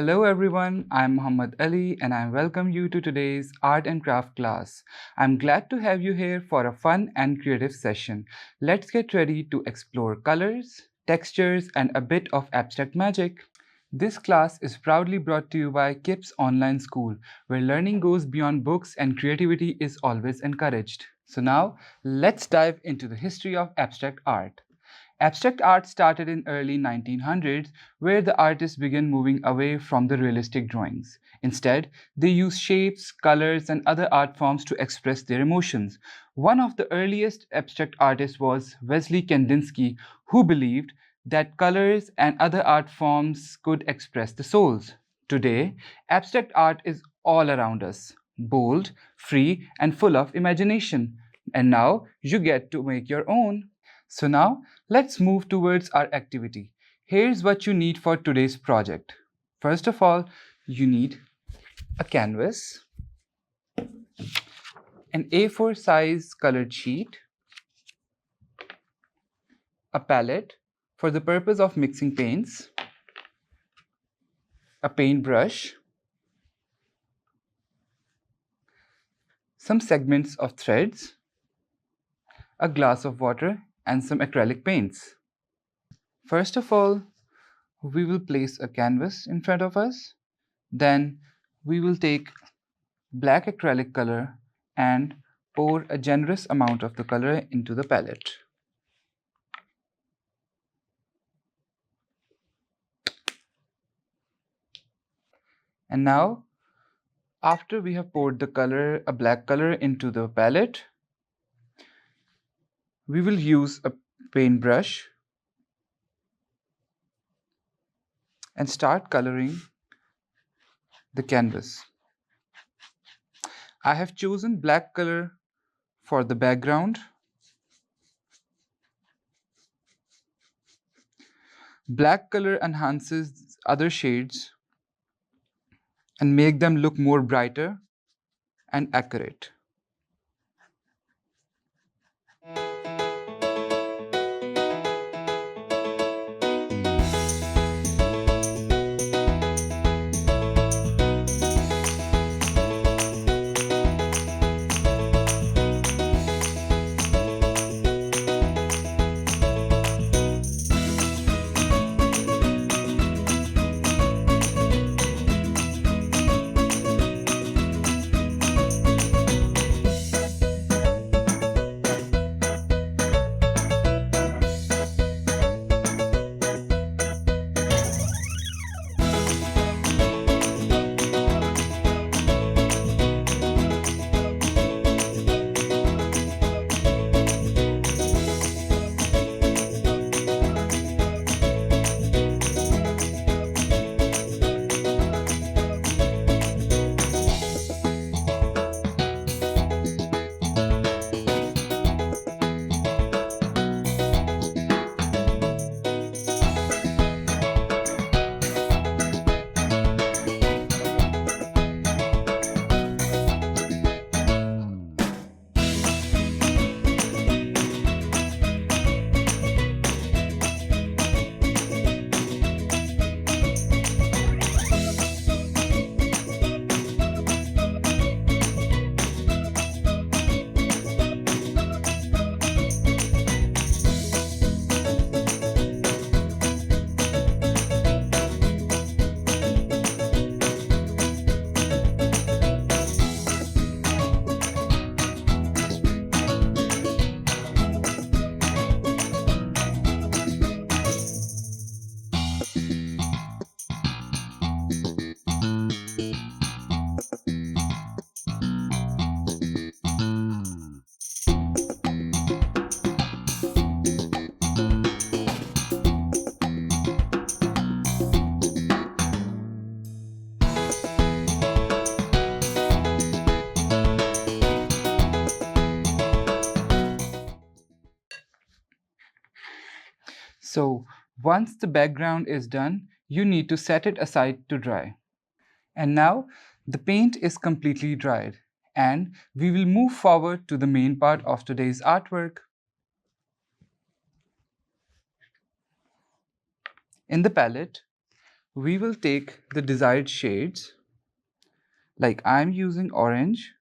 Hello everyone, I'm Muhammad Ali and I welcome you to today's art and craft class. I'm glad to have you here for a fun and creative session. Let's get ready to explore colors, textures, and a bit of abstract magic. This class is proudly brought to you by KIPS Online School, where learning goes beyond books and creativity is always encouraged. So now, let's dive into the history of abstract art. Abstract art started in early 1900s, where the artists began moving away from the realistic drawings. Instead, they used shapes, colors, and other art forms to express their emotions. One of the earliest abstract artists was Wesley Kandinsky, who believed that colors and other art forms could express the souls. Today, abstract art is all around us, bold, free, and full of imagination. And now you get to make your own. So now let's move towards our activity. Here's what you need for today's project. First of all, you need a canvas, an A4 size colored sheet, a palette for the purpose of mixing paints, a paintbrush, some segments of threads, a glass of water, and some acrylic paints. First of all, we will place a canvas in front of us. Then we will take black acrylic color and pour a generous amount of the color into the palette. And now, after we have poured a black color into the palette, we will use a paintbrush and start coloring the canvas. I have chosen black color for the background. Black color enhances other shades and make them look more brighter and accurate. So once the background is done, you need to set it aside to dry. And now the paint is completely dried, and we will move forward to the main part of today's artwork. In the palette, We will take the desired shades, like I'm using orange,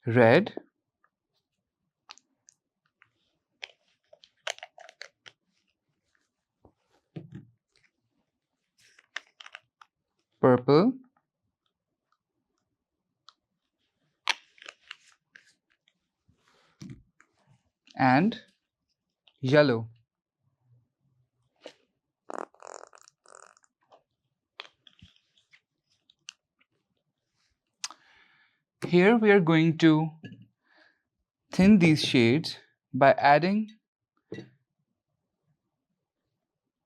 red, purple, and yellow. Here we are going to thin these shades by adding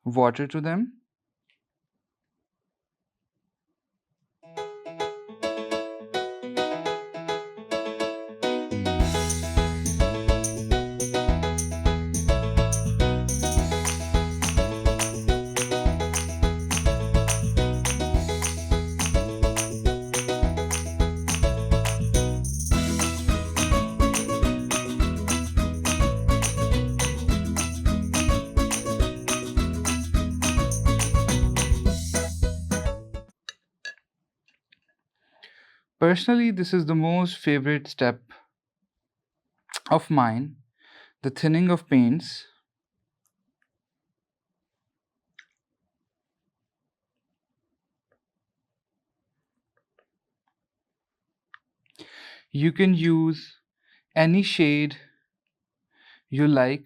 water to them. Personally, this is the most favorite step of mine, the thinning of paints. You can use any shade you like.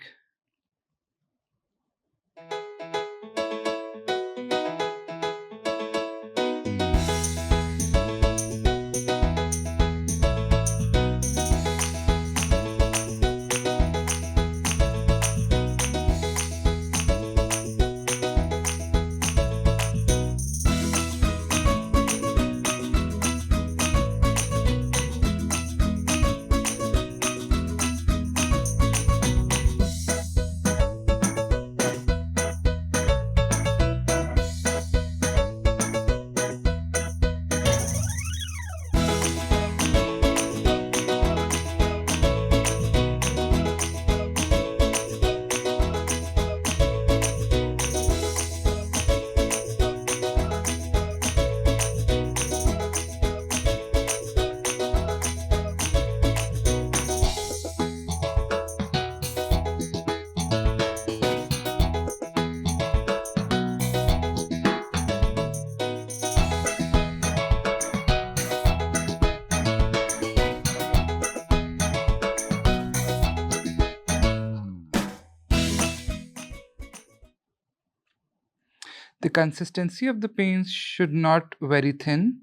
The consistency of the paints should not very thin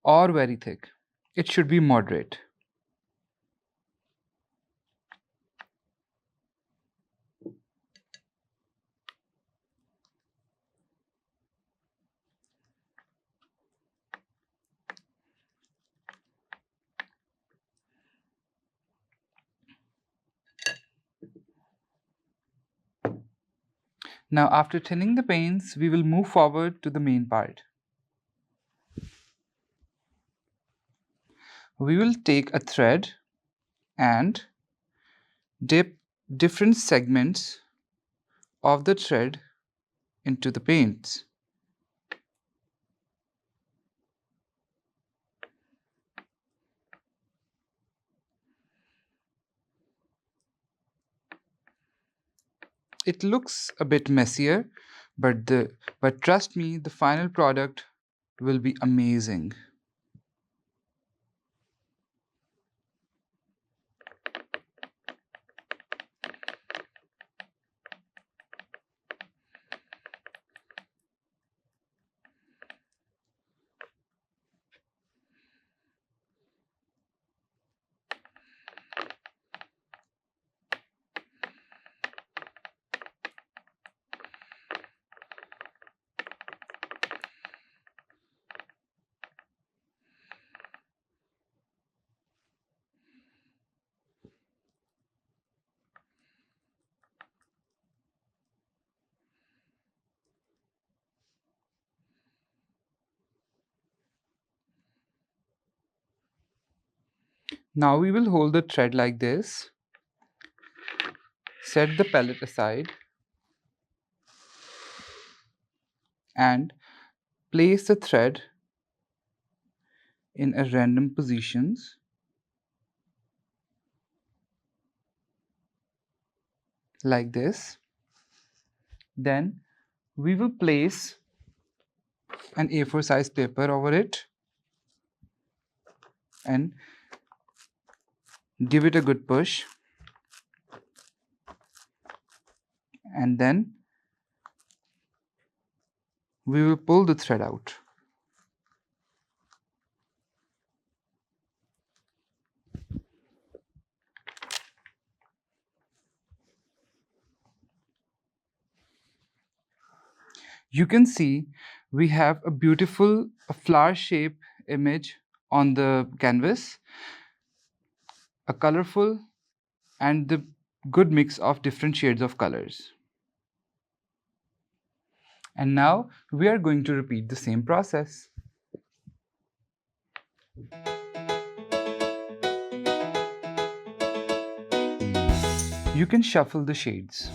or very thick. It should be moderate. Now, after thinning the paints, we will move forward to the main part. We will take a thread and dip different segments of the thread into the paints. It looks a bit messier, but trust me, the final product will be amazing. Now we will hold the thread like this Set the palette aside and place the thread in a random positions like this. Then we will place an A4 size paper over it and give it a good push, and then we will pull the thread out. You can see we have a beautiful flower shape image on the canvas, a colorful and the good mix of different shades of colors. And now we are going to repeat the same process. You can shuffle the shades.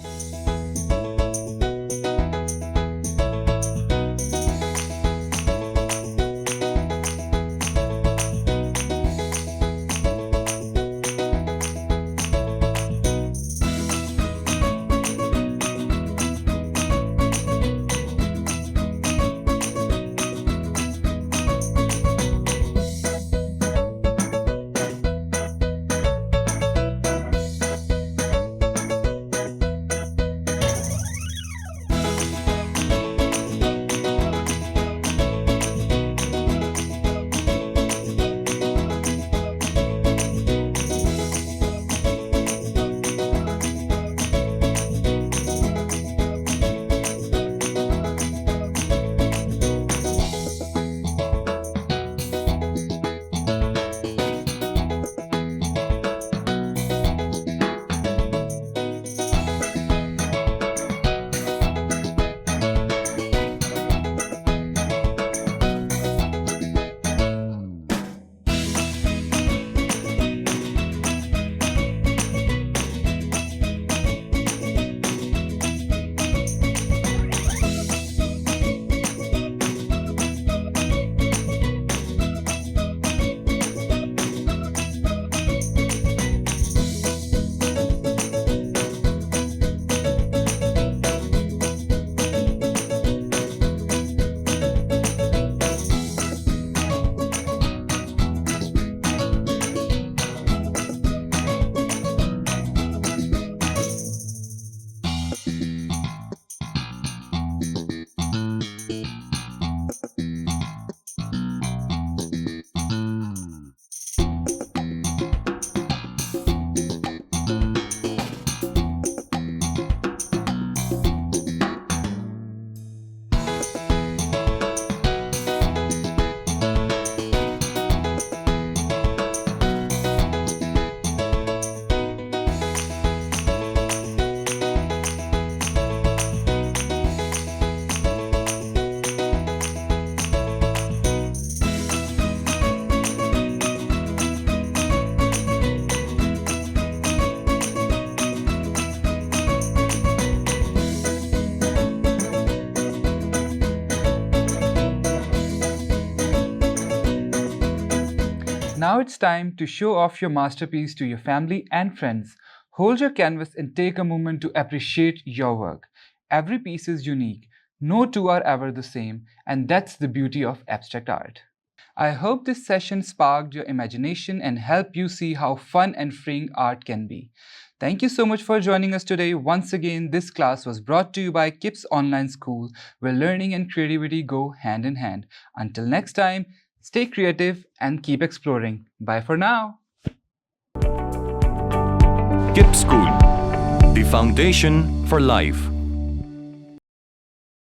Now it's time to show off your masterpiece to your family and friends. Hold your canvas and take a moment to appreciate your work. Every piece is unique. No two are ever the same, and that's the beauty of abstract art. I hope this session sparked your imagination and helped you see how fun and freeing art can be. Thank you so much for joining us today. Once again, this class was brought to you by KIPS Online School, where learning and creativity go hand in hand. Until next time, stay creative and keep exploring. Bye for now. KIPS School, the foundation for life.